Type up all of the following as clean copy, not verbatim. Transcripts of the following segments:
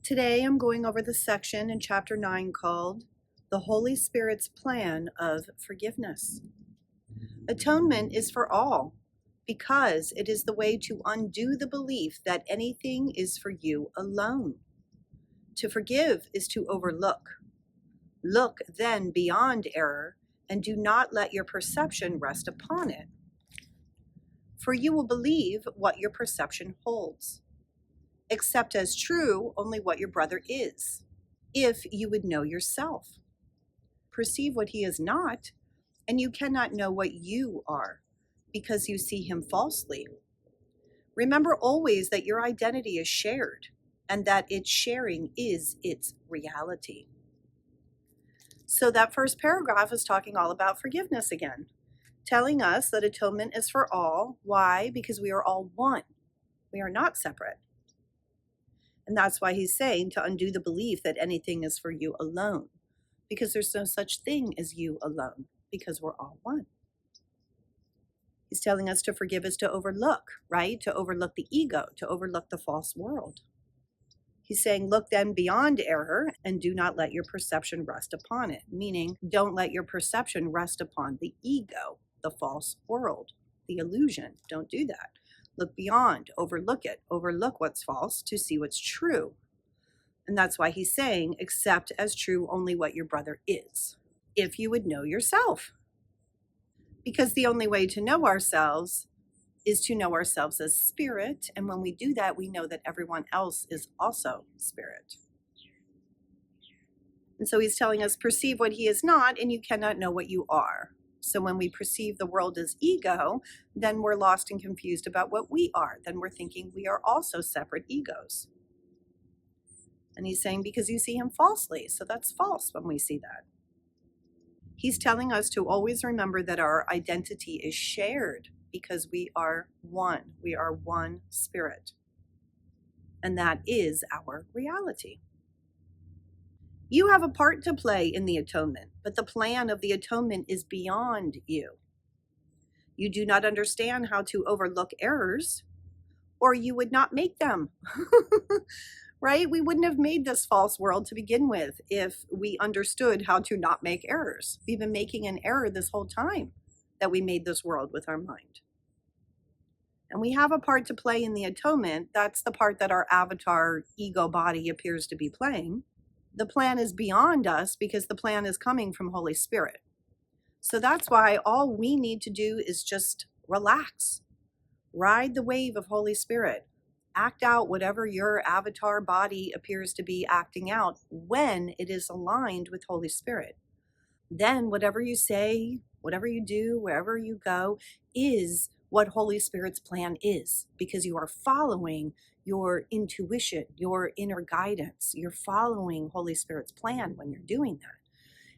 Today I'm going over the section in chapter 9 called The Holy Spirit's Plan of Forgiveness. Atonement is for all because it is the way to undo the belief that anything is for you alone. To forgive is to overlook. Look then beyond error and do not let your perception rest upon it. For you will believe what your perception holds. Accept as true only what your brother is, if you would know yourself. Perceive what he is not, and you cannot know what you are, because you see him falsely. Remember always that your identity is shared, and that its sharing is its reality. So that first paragraph is talking all about forgiveness again, telling us that atonement is for all. Why? Because we are all one. We are not separate. And that's why he's saying to undo the belief that anything is for you alone, because there's no such thing as you alone, because we're all one. He's telling us to forgive is to overlook, right? To overlook the ego, to overlook the false world. He's saying, look then beyond error and do not let your perception rest upon it, meaning don't let your perception rest upon the ego, the false world, the illusion. Don't do that. Look beyond, overlook it, overlook what's false to see what's true. And that's why he's saying, accept as true only what your brother is, if you would know yourself. Because the only way to know ourselves is to know ourselves as spirit. And when we do that, we know that everyone else is also spirit. And so he's telling us, perceive what he is not, and you cannot know what you are. So when we perceive the world as ego, then we're lost and confused about what we are. Then we're thinking we are also separate egos. And he's saying, because you see him falsely. So that's false when we see that. He's telling us to always remember that our identity is shared because we are one. We are one spirit. And that is our reality. You have a part to play in the atonement, but the plan of the atonement is beyond you. You do not understand how to overlook errors, or you would not make them, right? We wouldn't have made this false world to begin with if we understood how to not make errors. We've been making an error this whole time that we made this world with our mind. And we have a part to play in the atonement. That's the part that our avatar ego body appears to be playing. The plan is beyond us because the plan is coming from Holy Spirit. So that's why all we need to do is just relax. Ride the wave of Holy Spirit. Act out whatever your avatar body appears to be acting out when it is aligned with Holy Spirit. Then whatever you say, whatever you do, wherever you go, is what Holy Spirit's plan is, because you are following your intuition, your inner guidance. You're following Holy Spirit's plan when you're doing that.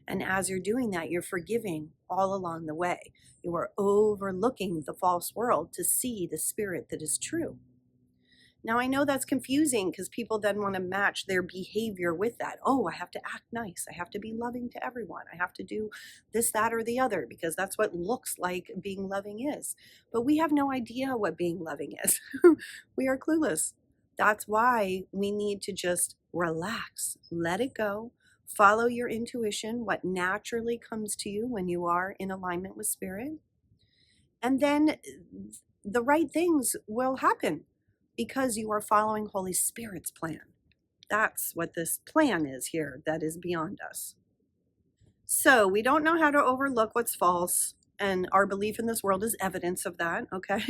And as you're doing that, you're forgiving all along the way. You are overlooking the false world to see the spirit that is true. Now, I know that's confusing because people then want to match their behavior with that. Oh, I have to act nice. I have to be loving to everyone. I have to do this, that, or the other because that's what looks like being loving is. But we have no idea what being loving is. We are clueless. That's why we need to just relax, let it go, follow your intuition, what naturally comes to you when you are in alignment with spirit. And then the right things will happen because you are following Holy Spirit's plan. That's what this plan is here that is beyond us. So we don't know how to overlook what's false, and our belief in this world is evidence of that, okay?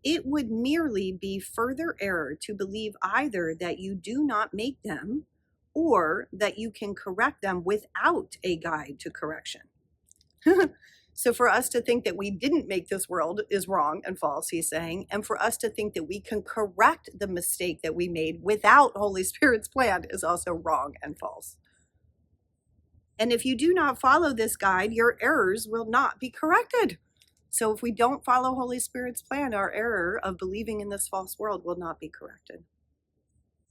It would merely be further error to believe either that you do not make them or that you can correct them without a guide to correction. So for us to think that we didn't make this world is wrong and false, he's saying. And for us to think that we can correct the mistake that we made without Holy Spirit's plan is also wrong and false. And if you do not follow this guide, your errors will not be corrected. So if we don't follow Holy Spirit's plan, our error of believing in this false world will not be corrected.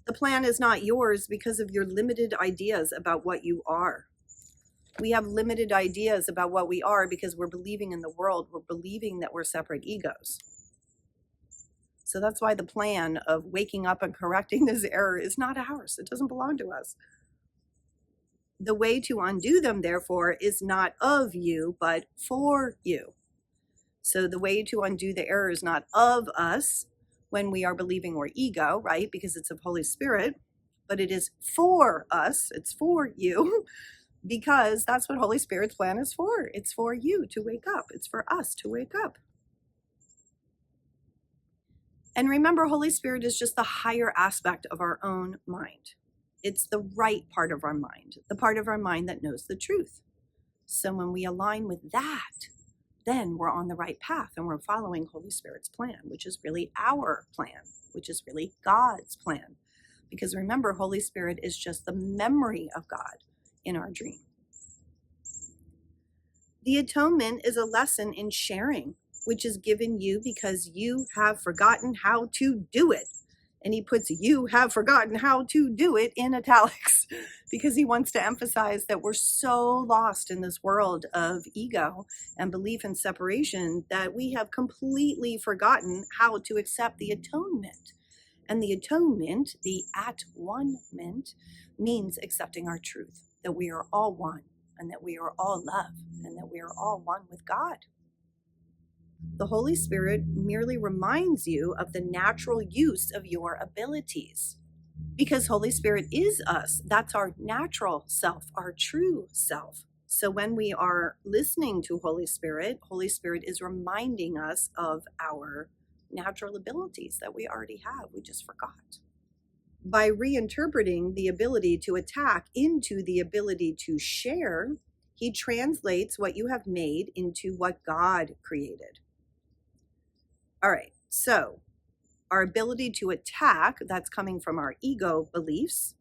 The plan is not yours because of your limited ideas about what you are. We have limited ideas about what we are because we're believing in the world. We're believing that we're separate egos. So that's why the plan of waking up and correcting this error is not ours. It doesn't belong to us. The way to undo them, therefore, is not of you, but for you. So the way to undo the error is not of us when we are believing we're ego, right? Because it's of Holy Spirit, but it is for us. It's for you because that's what Holy Spirit's plan is for. It's for you to wake up. It's for us to wake up. And remember, Holy Spirit is just the higher aspect of our own mind. It's the right part of our mind, the part of our mind that knows the truth. So when we align with that, then we're on the right path and we're following Holy Spirit's plan, which is really our plan, which is really God's plan. Because remember, Holy Spirit is just the memory of God in our dream. The atonement is a lesson in sharing, which is given you because you have forgotten how to do it. And he puts "you have forgotten how to do it" in italics because he wants to emphasize that we're so lost in this world of ego and belief in separation that we have completely forgotten how to accept the atonement. And the atonement, the at-one-ment, means accepting our truth, that we are all one and that we are all love and that we are all one with God. The Holy Spirit merely reminds you of the natural use of your abilities. Because Holy Spirit is us. That's our natural self, our true self. So when we are listening to Holy Spirit is reminding us of our natural abilities that we already have. We just forgot. By reinterpreting the ability to attack into the ability to share, he translates what you have made into what God created. All right, so our ability to attack, that's coming from our ego beliefs,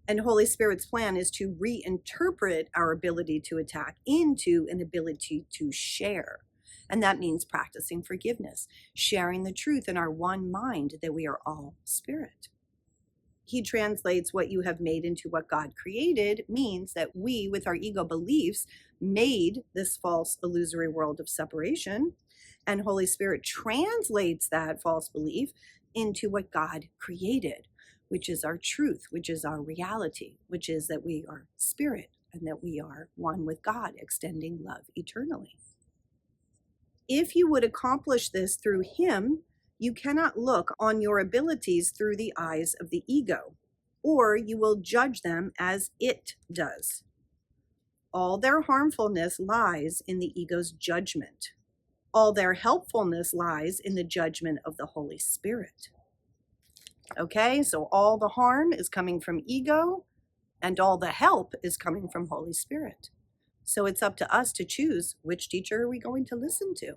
and Holy Spirit's plan is to reinterpret our ability to attack into an ability to share. And that means practicing forgiveness, sharing the truth in our one mind that we are all spirit. He translates what you have made into what God created means that we, with our ego beliefs, made this false illusory world of separation. And Holy Spirit translates that false belief into what God created, which is our truth, which is our reality, which is that we are spirit and that we are one with God, extending love eternally. If you would accomplish this through him, you cannot look on your abilities through the eyes of the ego, or you will judge them as it does. All their harmfulness lies in the ego's judgment. All their helpfulness lies in the judgment of the Holy Spirit. Okay, so all the harm is coming from ego, and all the help is coming from Holy Spirit. So it's up to us to choose which teacher are we going to listen to.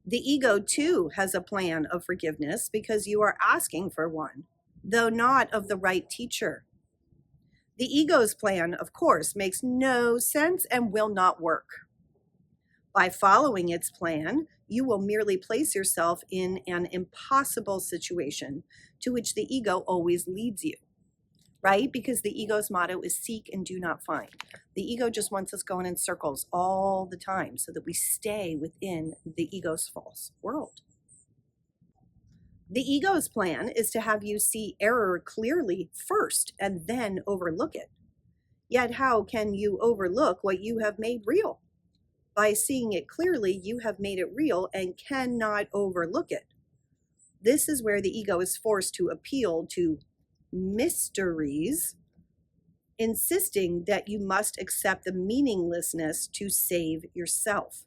The ego, too, has a plan of forgiveness because you are asking for one, though not of the right teacher. The ego's plan, of course, makes no sense and will not work. By following its plan, you will merely place yourself in an impossible situation to which the ego always leads you, right? Because the ego's motto is seek and do not find. The ego just wants us going in circles all the time so that we stay within the ego's false world. The ego's plan is to have you see error clearly first and then overlook it. Yet how can you overlook what you have made real? By seeing it clearly, you have made it real and cannot overlook it. This is where the ego is forced to appeal to mysteries, insisting that you must accept the meaninglessness to save yourself.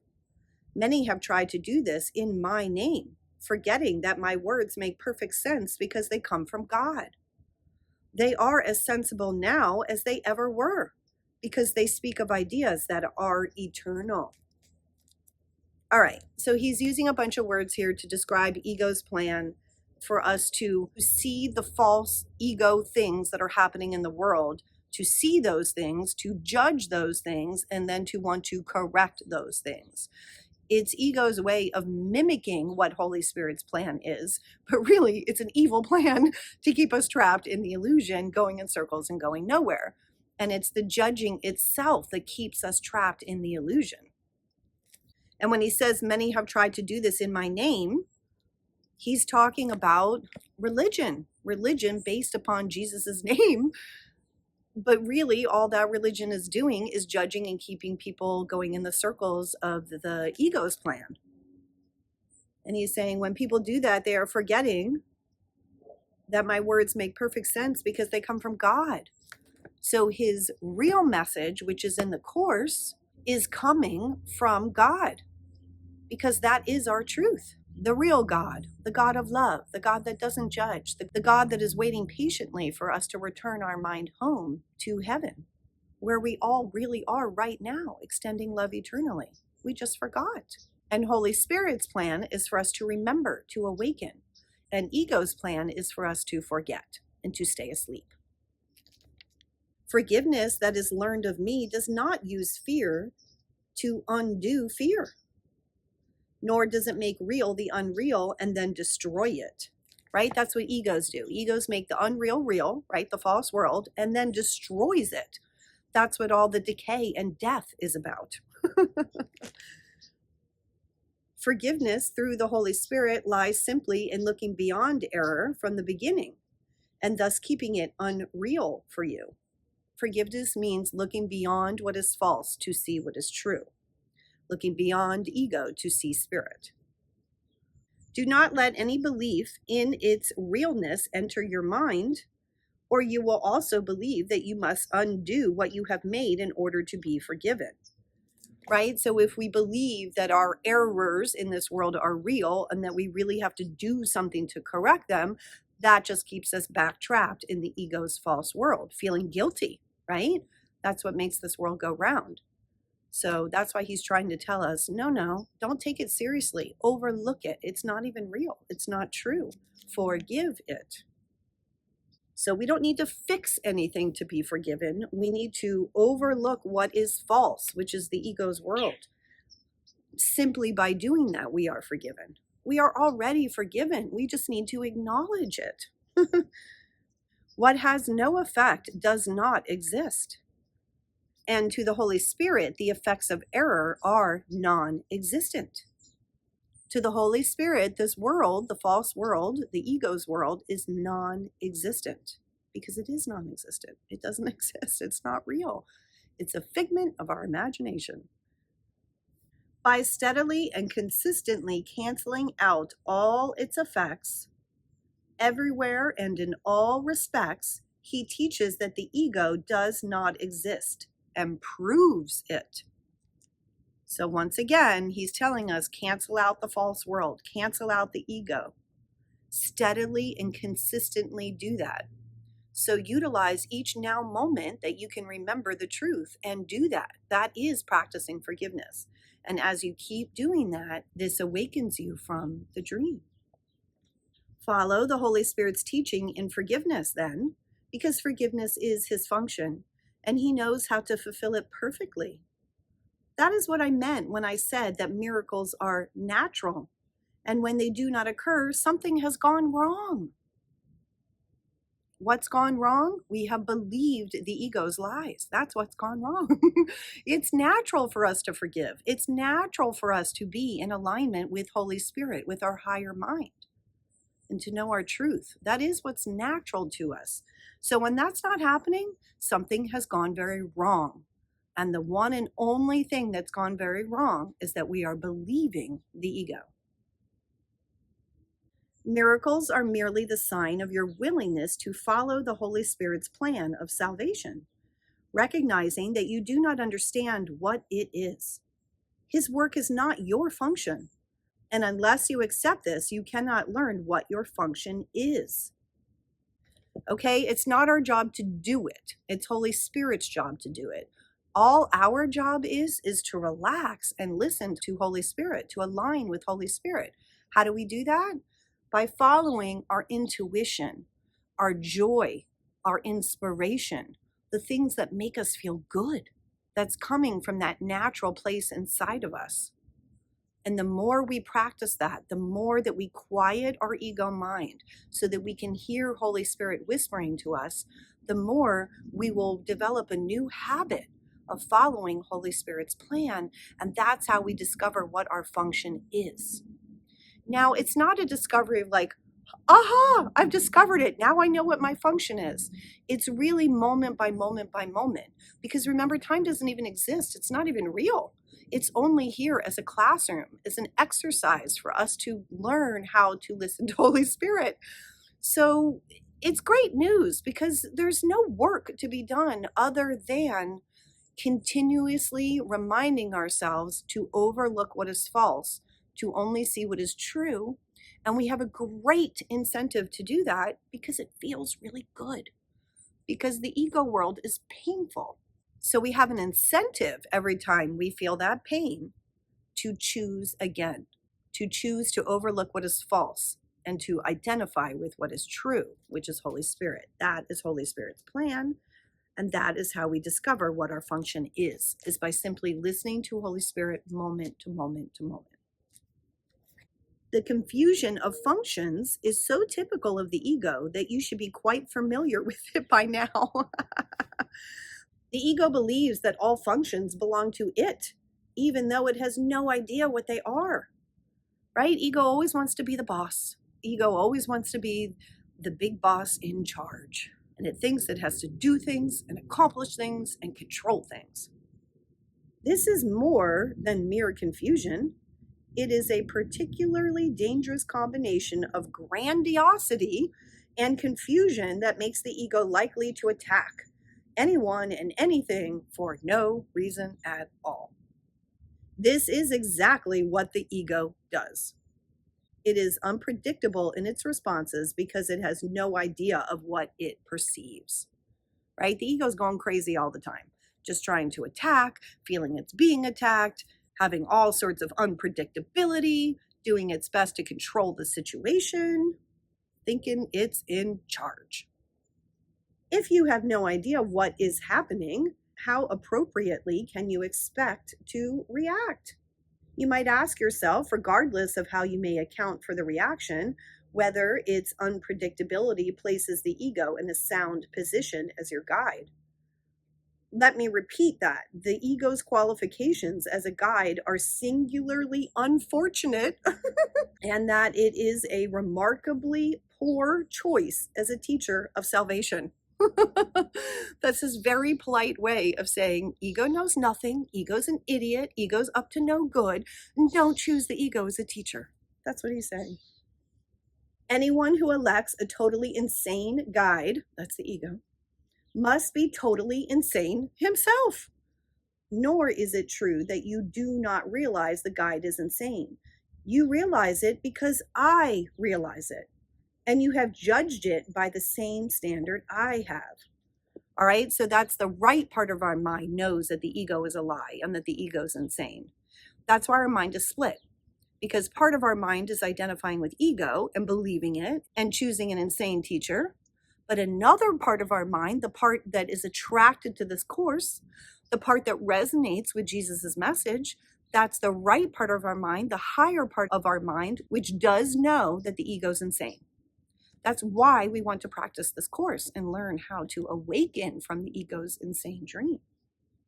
Many have tried to do this in my name, forgetting that my words make perfect sense because they come from God. They are as sensible now as they ever were, because they speak of ideas that are eternal. All right, so he's using a bunch of words here to describe ego's plan for us to see the false ego things that are happening in the world, to see those things, to judge those things, and then to want to correct those things. It's ego's way of mimicking what Holy Spirit's plan is, but really it's an evil plan to keep us trapped in the illusion, going in circles and going nowhere. And it's the judging itself that keeps us trapped in the illusion. And when he says many have tried to do this in my name, He's talking about religion based upon Jesus's name. But really, all that religion is doing is judging and keeping people going in the circles of the ego's plan. And he's saying when people do that, they are forgetting that my words make perfect sense because they come from God. So his real message, which is in the Course, is coming from God, because that is our truth. The real God, the God of love, the God that doesn't judge, the God that is waiting patiently for us to return our mind home to heaven, where we all really are right now, extending love eternally. We just forgot. And Holy Spirit's plan is for us to remember, to awaken. And ego's plan is for us to forget and to stay asleep. Forgiveness that is learned of me does not use fear to undo fear, nor does it make real the unreal and then destroy it, right? That's what egos do. Egos make the unreal real, right? The false world, and then destroys it. That's what all the decay and death is about. Forgiveness through the Holy Spirit lies simply in looking beyond error from the beginning and thus keeping it unreal for you. Forgiveness means looking beyond what is false to see what is true, looking beyond ego to see spirit. Do not let any belief in its realness enter your mind, or you will also believe that you must undo what you have made in order to be forgiven. Right? So if we believe that our errors in this world are real and that we really have to do something to correct them, that just keeps us back trapped in the ego's false world, feeling guilty, right? That's what makes this world go round. So that's why he's trying to tell us, no, don't take it seriously. Overlook it. It's not even real. It's not true. Forgive it. So we don't need to fix anything to be forgiven. We need to overlook what is false, which is the ego's world. Simply by doing that, we are forgiven. We are already forgiven. We just need to acknowledge it. What has no effect does not exist. And to the Holy Spirit, the effects of error are non-existent. To the Holy Spirit, this world, the false world, the ego's world, is non-existent because it is non-existent. It doesn't exist. It's not real. It's a figment of our imagination. By steadily and consistently canceling out all its effects, everywhere and in all respects, he teaches that the ego does not exist and proves it. So once again, he's telling us, cancel out the false world, cancel out the ego. Steadily and consistently do that. So utilize each now moment that you can remember the truth and do that. That is practicing forgiveness. And as you keep doing that, this awakens you from the dream. Follow the Holy Spirit's teaching in forgiveness then, because forgiveness is his function, and he knows how to fulfill it perfectly. That is what I meant when I said that miracles are natural, and when they do not occur, something has gone wrong. What's gone wrong? We have believed the ego's lies. That's what's gone wrong. It's natural for us to forgive. It's natural for us to be in alignment with Holy Spirit, with our higher mind, and to know our truth. That is what's natural to us. So when that's not happening, something has gone very wrong. And the one and only thing that's gone very wrong is that we are believing the ego. Miracles are merely the sign of your willingness to follow the Holy Spirit's plan of salvation, recognizing that you do not understand what it is. His work is not your function, and unless you accept this, you cannot learn what your function is. Okay, it's not our job to do it. It's Holy Spirit's job to do it. All our job is to relax and listen to Holy Spirit, to align with Holy Spirit. How do we do that? By following our intuition, our joy, our inspiration, the things that make us feel good, that's coming from that natural place inside of us. And the more we practice that, the more that we quiet our ego mind so that we can hear Holy Spirit whispering to us, the more we will develop a new habit of following Holy Spirit's plan. And that's how we discover what our function is. Now, it's not a discovery of like, aha, I've discovered it. Now I know what my function is. It's really moment by moment by moment. Because remember, time doesn't even exist. It's not even real. It's only here as a classroom, as an exercise for us to learn how to listen to Holy Spirit. So it's great news because there's no work to be done other than continuously reminding ourselves to overlook what is false, to only see what is true. And we have a great incentive to do that because it feels really good, because the ego world is painful. So we have an incentive every time we feel that pain to choose again, to choose to overlook what is false and to identify with what is true, which is Holy Spirit. That is Holy Spirit's plan. And that is how we discover what our function is by simply listening to Holy Spirit moment to moment to moment. The confusion of functions is so typical of the ego that you should be quite familiar with it by now. The ego believes that all functions belong to it, even though it has no idea what they are, right? Ego always wants to be the boss. Ego always wants to be the big boss in charge. And it thinks it has to do things and accomplish things and control things. This is more than mere confusion. It is a particularly dangerous combination of grandiosity and confusion that makes the ego likely to attack anyone and anything for no reason at all. This is exactly what the ego does. It is unpredictable in its responses because it has no idea of what it perceives, right? The ego is going crazy all the time, just trying to attack, feeling it's being attacked, having all sorts of unpredictability, doing its best to control the situation, thinking it's in charge. If you have no idea what is happening, how appropriately can you expect to react? You might ask yourself, regardless of how you may account for the reaction, whether its unpredictability places the ego in a sound position as your guide. Let me repeat that. The ego's qualifications as a guide are singularly unfortunate and that it is a remarkably poor choice as a teacher of salvation. That's his very polite way of saying ego knows nothing, ego's an idiot, ego's up to no good, and don't choose the ego as a teacher. That's what he's saying. Anyone who elects a totally insane guide, that's the ego, must be totally insane himself. Nor is it true that you do not realize the guide is insane. You realize it because I realize it. And you have judged it by the same standard I have. All right, so that's the right part of our mind knows that the ego is a lie and that the ego is insane. That's why our mind is split, because part of our mind is identifying with ego and believing it and choosing an insane teacher. But another part of our mind, the part that is attracted to this course, the part that resonates with Jesus's message, that's the right part of our mind, the higher part of our mind, which does know that the ego is insane. That's why we want to practice this course and learn how to awaken from the ego's insane dream.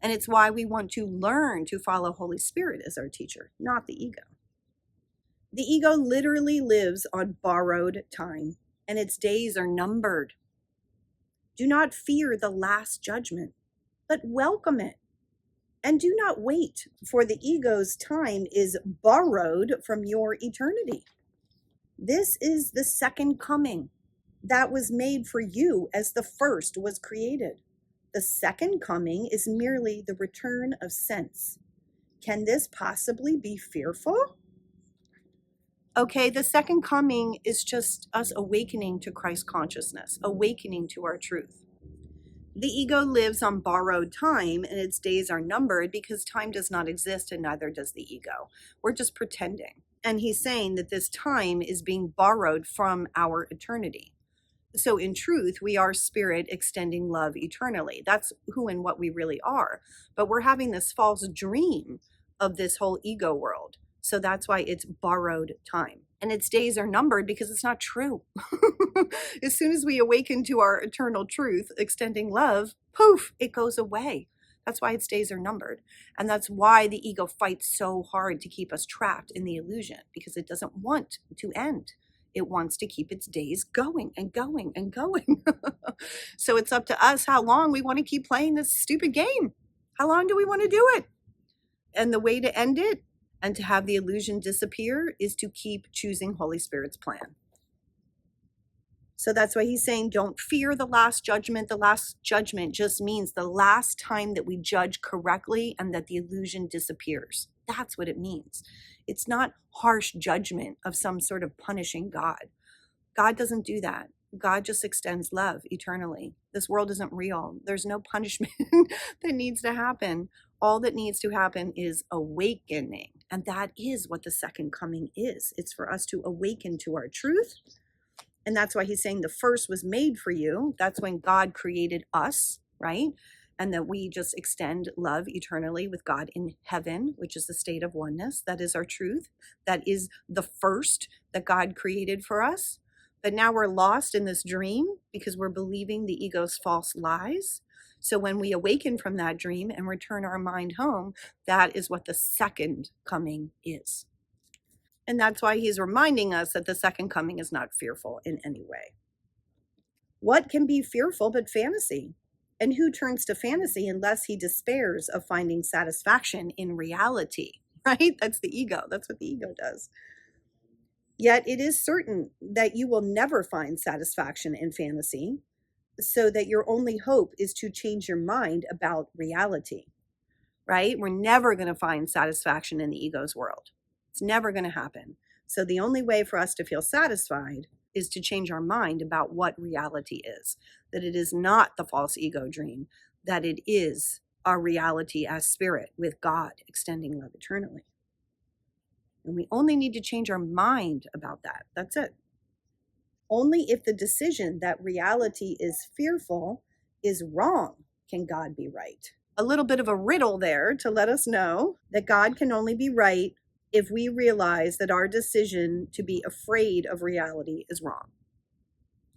And it's why we want to learn to follow Holy Spirit as our teacher, not the ego. The ego literally lives on borrowed time, and its days are numbered. Do not fear the last judgment, but welcome it. And do not wait, for the ego's time is borrowed from your eternity. This is the second coming that was made for you as the first was created. The second coming is merely the return of sense. Can this possibly be fearful? Okay, the second coming is just us awakening to Christ consciousness, awakening to our truth. The ego lives on borrowed time and its days are numbered because time does not exist and neither does the ego. We're just pretending. And he's saying that this time is being borrowed from our eternity. So in truth, we are spirit extending love eternally. That's who and what we really are. But we're having this false dream of this whole ego world. So that's why it's borrowed time. And its days are numbered because it's not true. As soon as we awaken to our eternal truth, extending love, poof, it goes away. That's why its days are numbered. And that's why the ego fights so hard to keep us trapped in the illusion, because it doesn't want to end. It wants to keep its days going and going and going. So it's up to us how long we want to keep playing this stupid game. How long do we want to do it? And the way to end it and to have the illusion disappear is to keep choosing Holy Spirit's plan. So that's why he's saying, don't fear the last judgment. The last judgment just means the last time that we judge correctly and that the illusion disappears. That's what it means. It's not harsh judgment of some sort of punishing God. God doesn't do that. God just extends love eternally. This world isn't real. There's no punishment that needs to happen. All that needs to happen is awakening. And that is what the second coming is. It's for us to awaken to our truth. And that's why he's saying the first was made for you. That's when God created us, right? And that we just extend love eternally with God in heaven, which is the state of oneness. That is our truth. That is the first that God created for us. But now we're lost in this dream because we're believing the ego's false lies. So when we awaken from that dream and return our mind home, that is what the second coming is. And that's why he's reminding us that the second coming is not fearful in any way. What can be fearful but fantasy? And who turns to fantasy unless he despairs of finding satisfaction in reality, right? That's the ego. That's what the ego does. Yet it is certain that you will never find satisfaction in fantasy, so that your only hope is to change your mind about reality, right? We're never going to find satisfaction in the ego's world. It's never going to happen. So the only way for us to feel satisfied is to change our mind about what reality is, that it is not the false ego dream, that it is our reality as spirit with God extending love eternally. And we only need to change our mind about that. That's it. Only if the decision that reality is fearful is wrong can God be right. A little bit of a riddle there to let us know that God can only be right if we realize that our decision to be afraid of reality is wrong.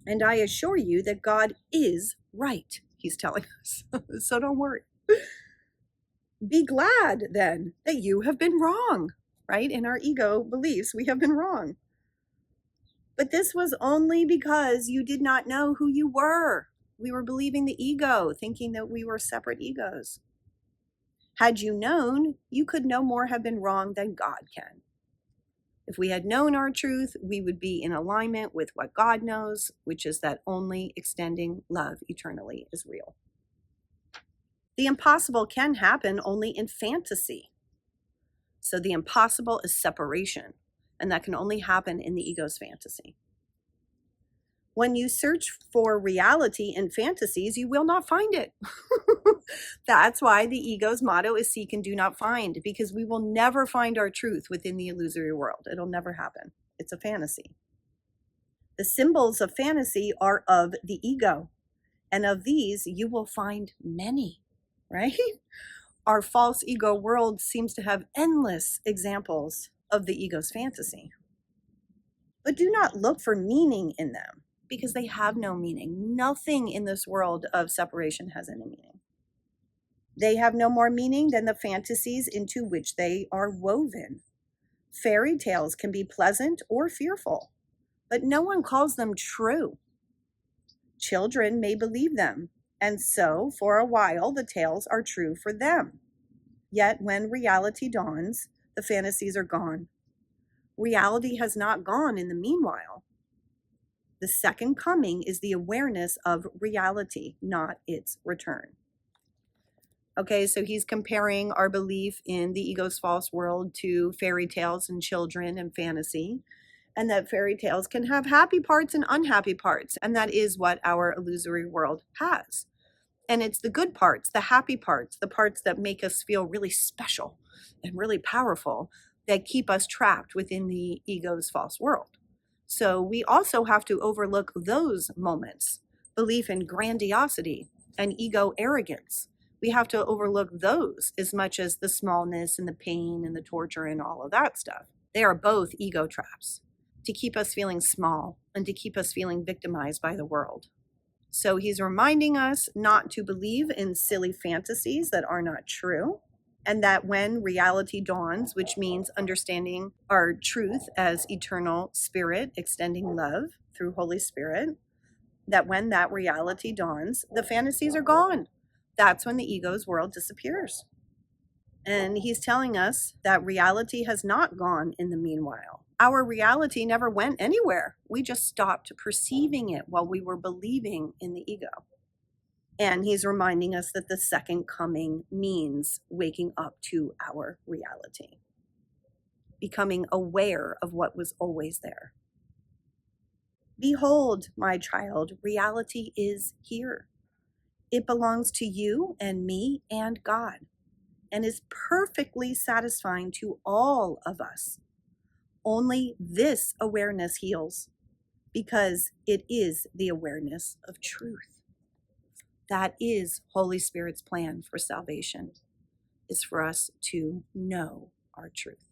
And I assure you that God is right, he's telling us. So don't worry. Be glad then that you have been wrong, right? In our ego beliefs, we have been wrong. But this was only because you did not know who you were. We were believing the ego, thinking that we were separate egos. Had you known, you could no more have been wrong than God can. If we had known our truth, we would be in alignment with what God knows, which is that only extending love eternally is real. The impossible can happen only in fantasy. So the impossible is separation, and that can only happen in the ego's fantasy. When you search for reality in fantasies, you will not find it. That's why the ego's motto is seek and do not find, because we will never find our truth within the illusory world. It'll never happen. It's a fantasy. The symbols of fantasy are of the ego, and of these you will find many, right? Our false ego world seems to have endless examples of the ego's fantasy. But do not look for meaning in them, because they have no meaning. Nothing in this world of separation has any meaning. They have no more meaning than the fantasies into which they are woven. Fairy tales can be pleasant or fearful, but no one calls them true. Children may believe them, and so for a while the tales are true for them. Yet when reality dawns, the fantasies are gone. Reality has not gone in the meanwhile. The second coming is the awareness of reality, not its return. Okay, so he's comparing our belief in the ego's false world to fairy tales and children and fantasy, and that fairy tales can have happy parts and unhappy parts, and that is what our illusory world has. And it's the good parts, the happy parts, the parts that make us feel really special and really powerful, that keep us trapped within the ego's false world. So we also have to overlook those moments, belief in grandiosity and ego arrogance. We have to overlook those as much as the smallness and the pain and the torture and all of that stuff. They are both ego traps to keep us feeling small and to keep us feeling victimized by the world. So he's reminding us not to believe in silly fantasies that are not true, and that when reality dawns, which means understanding our truth as eternal spirit, extending love through Holy Spirit, that when that reality dawns, the fantasies are gone. That's when the ego's world disappears. And he's telling us that reality has not gone in the meanwhile. Our reality never went anywhere. We just stopped perceiving it while we were believing in the ego. And he's reminding us that the second coming means waking up to our reality, becoming aware of what was always there. Behold, my child, reality is here. It belongs to you and me and God, and is perfectly satisfying to all of us. Only this awareness heals, because it is the awareness of truth. That is Holy Spirit's plan for salvation, is for us to know our truth.